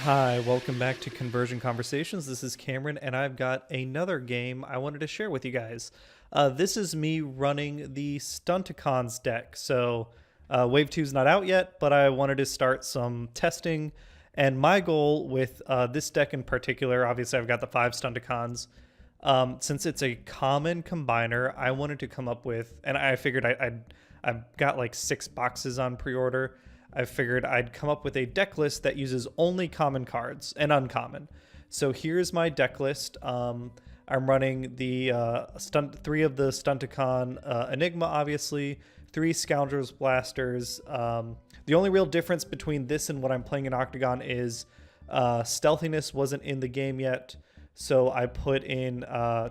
Hi, welcome back to Conversion Conversations. This is Cameron, and I've got another game I wanted to share with you guys. This is me running the Stunticons deck. So, Wave 2 is not out yet, but I wanted to start some testing. And my goal with this deck in particular, obviously I've got the 5 Stunticons. Since it's a common combiner, I wanted to come up with, and I figured I've got like 6 boxes on pre-order. I figured I'd come up with a deck list that uses only common cards and uncommon. So here's my deck list. I'm running the 3 of the Stunticon Enigma, obviously, 3 Scoundrels Blasters. The only real difference between this and what I'm playing in Octagon is stealthiness wasn't in the game yet, so I put in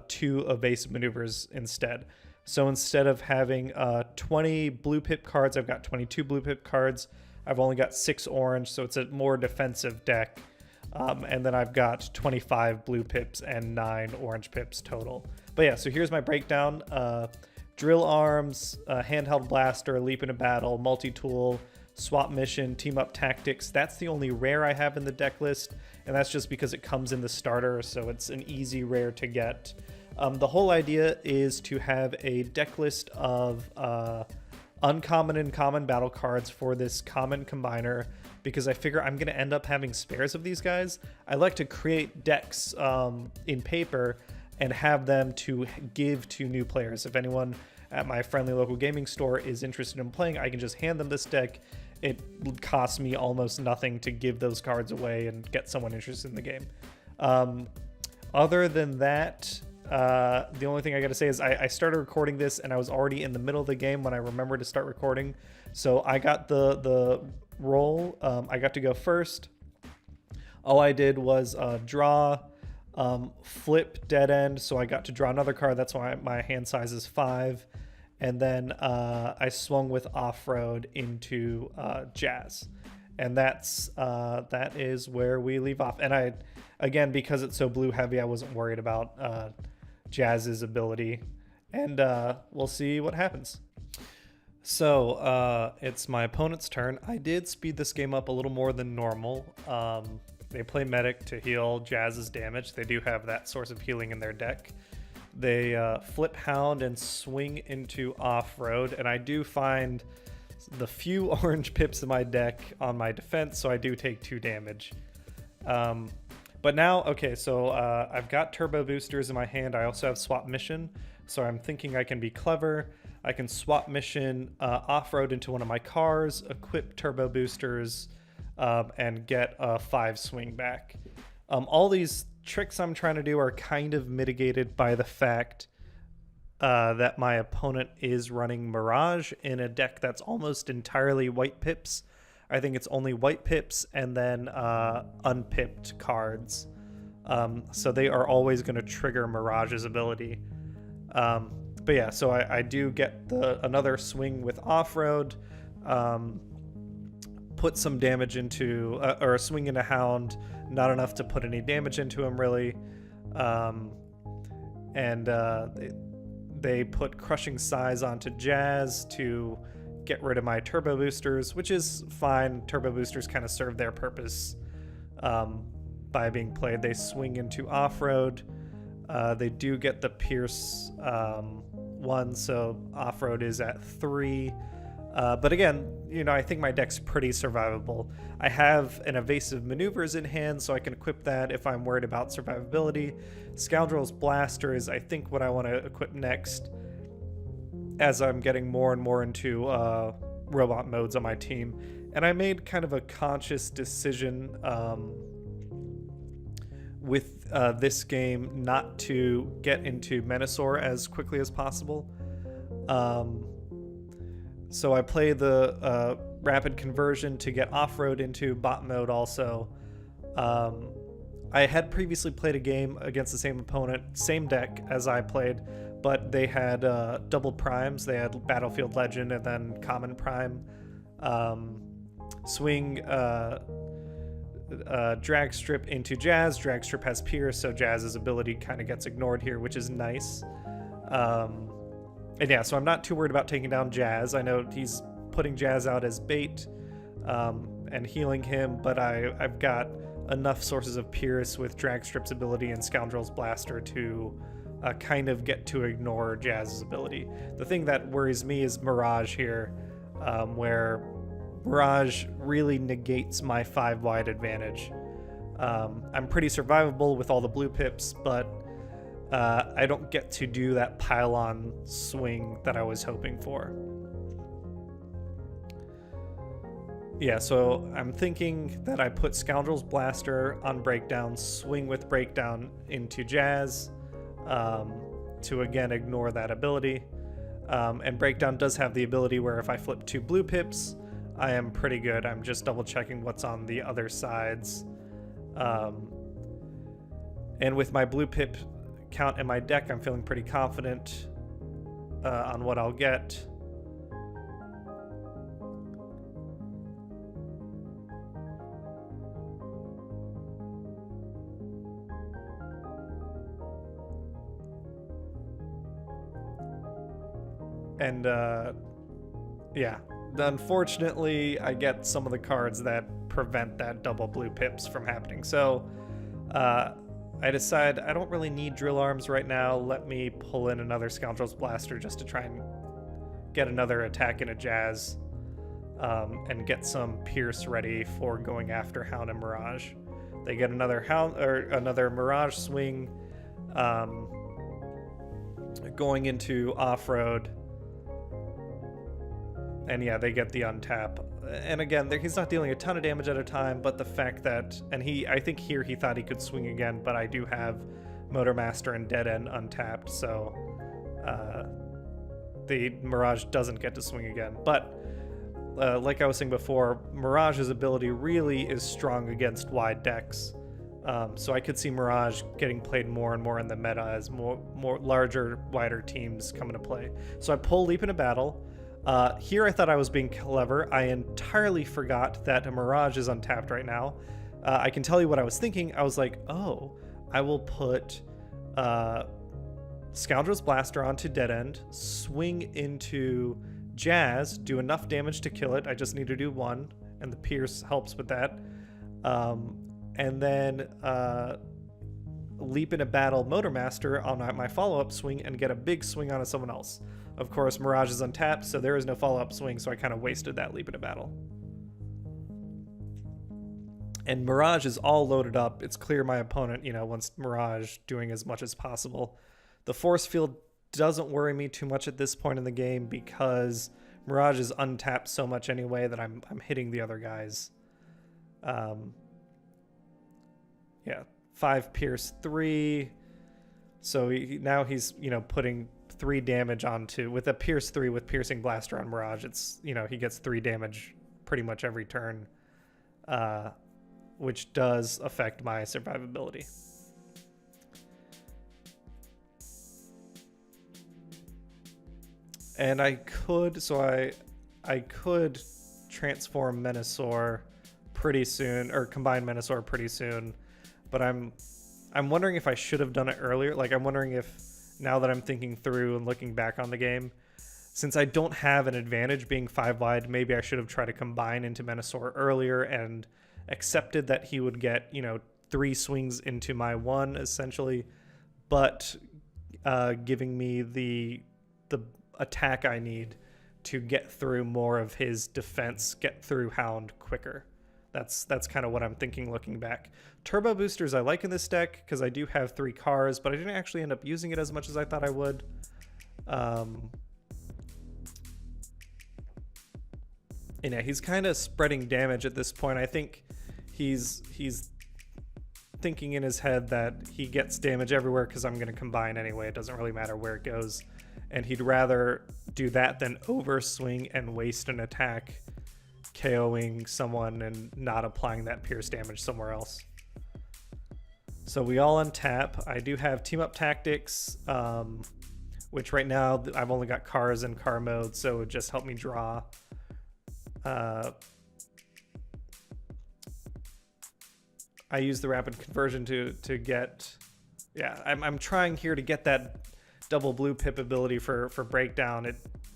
2 evasive maneuvers instead. So instead of having 20 blue pip cards, I've got 22 blue pip cards. I've only got 6 orange, so it's a more defensive deck. And then I've got 25 blue pips and 9 orange pips total. But yeah, so here's my breakdown. Drill arms, handheld blaster, leap into battle, multi-tool, swap mission, team up tactics. That's the only rare I have in the deck list, and that's just because it comes in the starter, so it's an easy rare to get. The whole idea is to have a deck list of uncommon and common battle cards for this common combiner, because I figure I'm going to end up having spares of these guys. I like to create decks in paper and have them to give to new players. If anyone at my friendly local gaming store is interested in playing, I can just hand them this deck. It costs me almost nothing to give those cards away and get someone interested in the game. Other than that, the only thing I gotta say is I started recording this and I was already in the middle of the game when I remembered to start recording. So I got the roll. I got to go first. All I did was draw, flip, dead end. So I got to draw another card. That's why my hand size is 5. And then I swung with Offroad into Jazz. And that is where we leave off. And again, because it's so blue heavy, I wasn't worried about Jazz's ability, and we'll see what happens. So it's my opponent's turn. I did speed this game up a little more than normal. They play Medic to heal Jazz's damage. They do have that source of healing in their deck. They flip Hound and swing into Offroad, and I do find the few orange pips in my deck on my defense, so I do take 2 damage. But now, okay, so I've got turbo boosters in my hand. I also have swap mission, so I'm thinking I can be clever. I can swap mission, off-road into one of my cars, equip turbo boosters, and get a 5 swing back. All these tricks I'm trying to do are kind of mitigated by the fact that my opponent is running Mirage in a deck that's almost entirely white pips. I think it's only white pips and then unpipped cards. So they are always going to trigger Mirage's ability. But yeah, so I do get another swing with Offroad, put some damage into, or a swing into Hound, not enough to put any damage into him really. They put Crushing Size onto Jazz to get rid of my turbo boosters, which is fine. Turbo boosters kind of serve their purpose by being played. They swing into Offroad. They do get the Pierce 1, so Offroad is at 3. But again, you know, I think my deck's pretty survivable. I have an evasive maneuvers in hand, so I can equip that if I'm worried about survivability. Scoundrel's Blaster is, I think, what I want to equip next, as I'm getting more and more into robot modes on my team. And I made kind of a conscious decision with this game not to get into Menasor as quickly as possible. So I play the rapid conversion to get off-road into bot mode also. I had previously played a game against the same opponent, same deck as I played, but they had double primes. They had Battlefield Legend and then Common Prime. Swing Dragstrip into Jazz. Dragstrip has Pierce, so Jazz's ability kind of gets ignored here, which is nice. And yeah, so I'm not too worried about taking down Jazz. I know he's putting Jazz out as bait and healing him, but I've got enough sources of Pierce with Dragstrip's ability and Scoundrel's Blaster to kind of get to ignore Jazz's ability. The thing that worries me is Mirage here, where Mirage really negates my 5-wide advantage. I'm pretty survivable with all the blue pips, but I don't get to do that pylon swing that I was hoping for. Yeah, so I'm thinking that I put Scoundrel's Blaster on Breakdown, swing with Breakdown into Jazz, to again ignore that ability. And Breakdown does have the ability where if I flip 2 blue pips, I am pretty good. I'm just double checking what's on the other sides. And with my blue pip count in my deck, I'm feeling pretty confident on what I'll get. And yeah, unfortunately, I get some of the cards that prevent that double blue pips from happening. So I decide I don't really need drill arms right now. Let me pull in another Scoundrel's Blaster just to try and get another attack in a Jazz, and get some Pierce ready for going after Hound and Mirage. They get another Hound or another Mirage swing, going into Offroad. And yeah, they get the untap. And again, he's not dealing a ton of damage at a time, but the fact that, and I think here he thought he could swing again, but I do have Motormaster and Dead End untapped, so the Mirage doesn't get to swing again. But like I was saying before, Mirage's ability really is strong against wide decks. So I could see Mirage getting played more and more in the meta as more larger, wider teams come into play. So I pull Leap into Battle. Here I thought I was being clever. I entirely forgot that a Mirage is untapped right now. I can tell you what I was thinking. I was like, oh, I will put Scoundrel's Blaster onto Dead End, swing into Jazz, do enough damage to kill it. I just need to do 1, and the Pierce helps with that. And then Leap into Battle Motormaster on my follow-up swing and get a big swing onto someone else. Of course, Mirage is untapped, so there is no follow-up swing, so I kind of wasted that Leap into Battle. And Mirage is all loaded up. It's clear my opponent, wants Mirage doing as much as possible. The force field doesn't worry me too much at this point in the game because Mirage is untapped so much anyway that I'm hitting the other guys. Yeah, 5 Pierce 3. So now he's, putting 3 damage onto, with a Pierce 3 with Piercing Blaster on Mirage, it's, he gets 3 damage pretty much every turn, which does affect my survivability. And I could transform Menasor pretty soon, or combine Menasor pretty soon, but I'm wondering if I should have done it earlier. Like, I'm wondering if, now that I'm thinking through and looking back on the game, since I don't have an advantage being 5 wide, maybe I should have tried to combine into Menasor earlier and accepted that he would get, 3 swings into my 1, essentially, but giving me the attack I need to get through more of his defense, get through Hound quicker. That's kind of what I'm thinking looking back. Turbo boosters I like in this deck because I do have 3 cars, but I didn't actually end up using it as much as I thought I would. And yeah, he's kind of spreading damage at this point. I think he's thinking in his head that he gets damage everywhere because I'm going to combine anyway. It doesn't really matter where it goes. And he'd rather do that than overswing and waste an attack KOing someone and not applying that pierce damage somewhere else. So we all untap. I do have team up tactics, which right now I've only got cars in car mode, so it would just help me draw. I use the rapid conversion to get, yeah, I'm trying here to get that double blue pip ability for breakdown.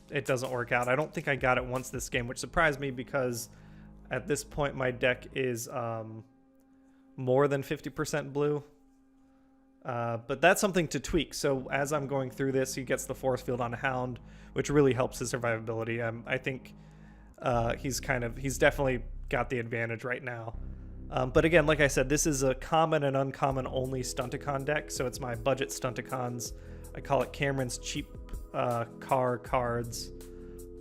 It doesn't work out. I don't think I got it once this game, which surprised me because at this point my deck is more than 50% blue. But that's something to tweak. So as I'm going through this, he gets the force field on Hound, which really helps his survivability. I think he's definitely got the advantage right now. But again, like I said, this is a common and uncommon only Stunticon deck, so it's my budget Stunticons. I call it Cameron's cheap car cards.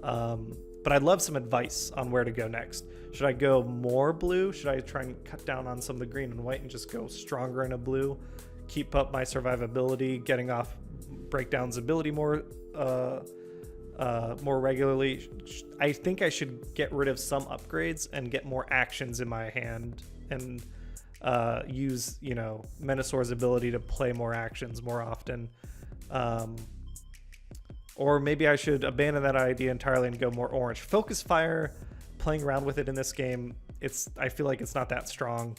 But I'd love some advice on where to go next. Should I go more blue? Should I try and cut down on some of the green and white and just go stronger in a blue? Keep up my survivability, getting off Breakdown's ability more regularly. I think I should get rid of some upgrades and get more actions in my hand and use, you know, Menasor's ability to play more actions more often. Or maybe I should abandon that idea entirely and go more orange. Focus Fire, playing around with it in this game, I feel like it's not that strong.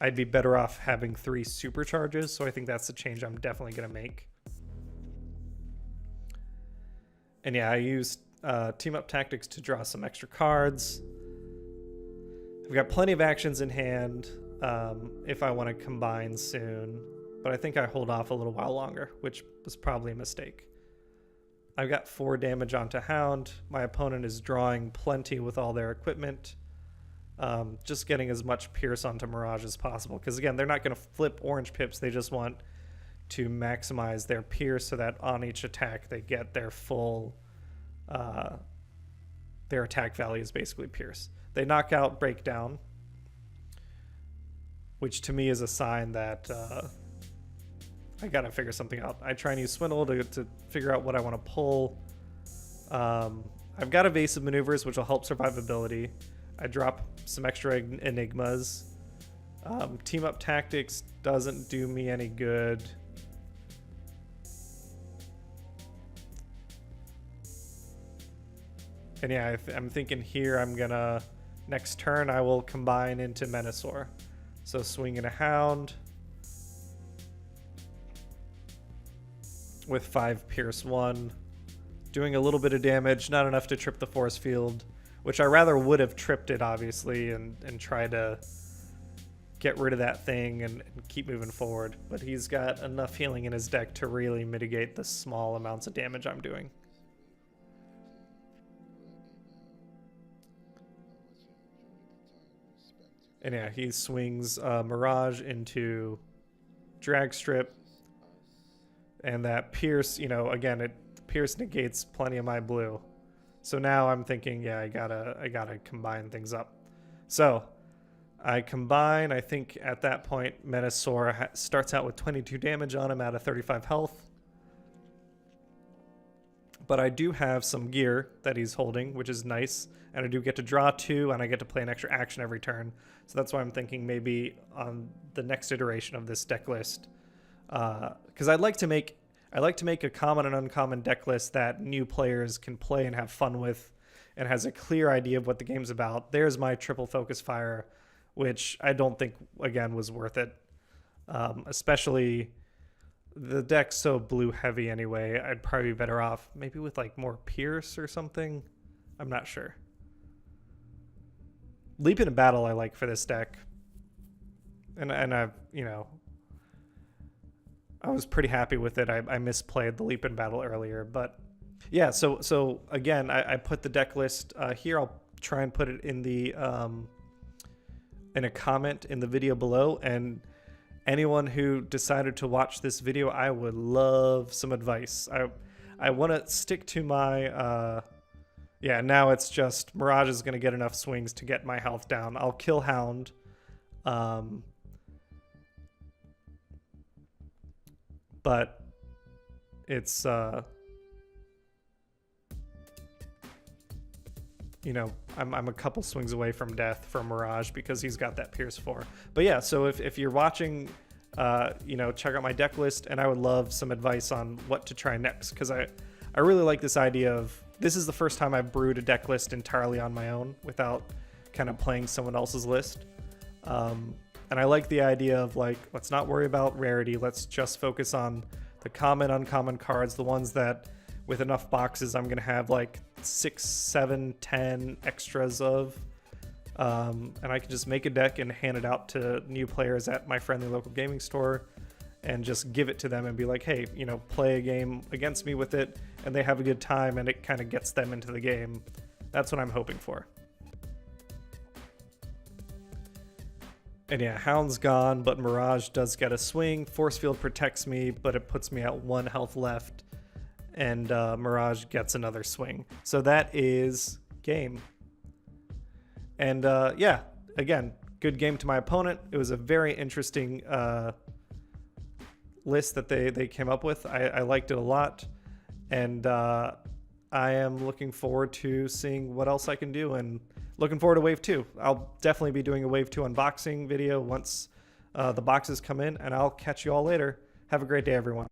I'd be better off having 3 supercharges, so I think that's a change I'm definitely going to make. And yeah, I used Team Up Tactics to draw some extra cards. I've got plenty of actions in hand if I want to combine soon, but I think I hold off a little while longer, which was probably a mistake. I've got 4 damage onto Hound. My opponent is drawing plenty with all their equipment. Just getting as much Pierce onto Mirage as possible, because again, they're not going to flip orange pips. They just want to maximize their Pierce so that on each attack they get their full their attack value is basically Pierce. They knock out Breakdown, which to me is a sign that I gotta figure something out. I try and use Swindle to figure out what I want to pull. I've got evasive maneuvers, which will help survivability. I drop some extra Enigmas. Team Up Tactics doesn't do me any good. And yeah, I'm thinking here I'm gonna, next turn I will combine into Menasor. So swinging a Hound with 5 Pierce 1. Doing a little bit of damage, not enough to trip the force field, which I rather would have tripped it, obviously, and try to get rid of that thing and keep moving forward. But he's got enough healing in his deck to really mitigate the small amounts of damage I'm doing. And yeah, he swings Mirage into Dragstrip. And that Pierce, you know, again, Pierce negates plenty of my blue. So now I'm thinking, yeah, I gotta combine things up. So I combine. I think at that point, Menasor starts out with 22 damage on him out of 35 health. But I do have some gear that he's holding, which is nice. And I do get to draw 2, and I get to play an extra action every turn. So that's why I'm thinking maybe on the next iteration of this deck list, because I like to make a common and uncommon deck list that new players can play and have fun with, and has a clear idea of what the game's about. There's my triple Focus Fire, which I don't think again was worth it, especially the deck's so blue heavy anyway. I'd probably be better off maybe with like more Pierce or something. I'm not sure. Leap into Battle I like for this deck, and I've, you know, I was pretty happy with it. I misplayed the Leap in Battle earlier, but yeah. So again, I put the deck list here. I'll try and put it in the in a comment in the video below. And anyone who decided to watch this video, I would love some advice. I want to stick to my yeah. Now it's just Mirage is going to get enough swings to get my health down. I'll kill Hound. But it's, you know, I'm a couple swings away from death from Mirage because he's got that Pierce 4. But yeah, so if you're watching, you know, check out my deck list, and I would love some advice on what to try next, because I really like this idea of, this is the first time I've brewed a deck list entirely on my own without kind of playing someone else's list. And I like the idea of, like, let's not worry about rarity. Let's just focus on the common, uncommon cards, the ones that with enough boxes I'm going to have like 6, 7, 10 extras of. And I can just make a deck and hand it out to new players at my friendly local gaming store and just give it to them and be like, hey, you know, play a game against me with it, and they have a good time and it kind of gets them into the game. That's what I'm hoping for. And yeah, Hound's gone, but Mirage does get a swing. Force Field protects me, but it puts me at 1 health left, and Mirage gets another swing. So that is game. And yeah, again, good game to my opponent. It was a very interesting list that they came up with. I liked it a lot, and I am looking forward to seeing what else I can do, and looking forward to Wave 2. I'll definitely be doing a Wave 2 unboxing video once the boxes come in, and I'll catch you all later. Have a great day, everyone.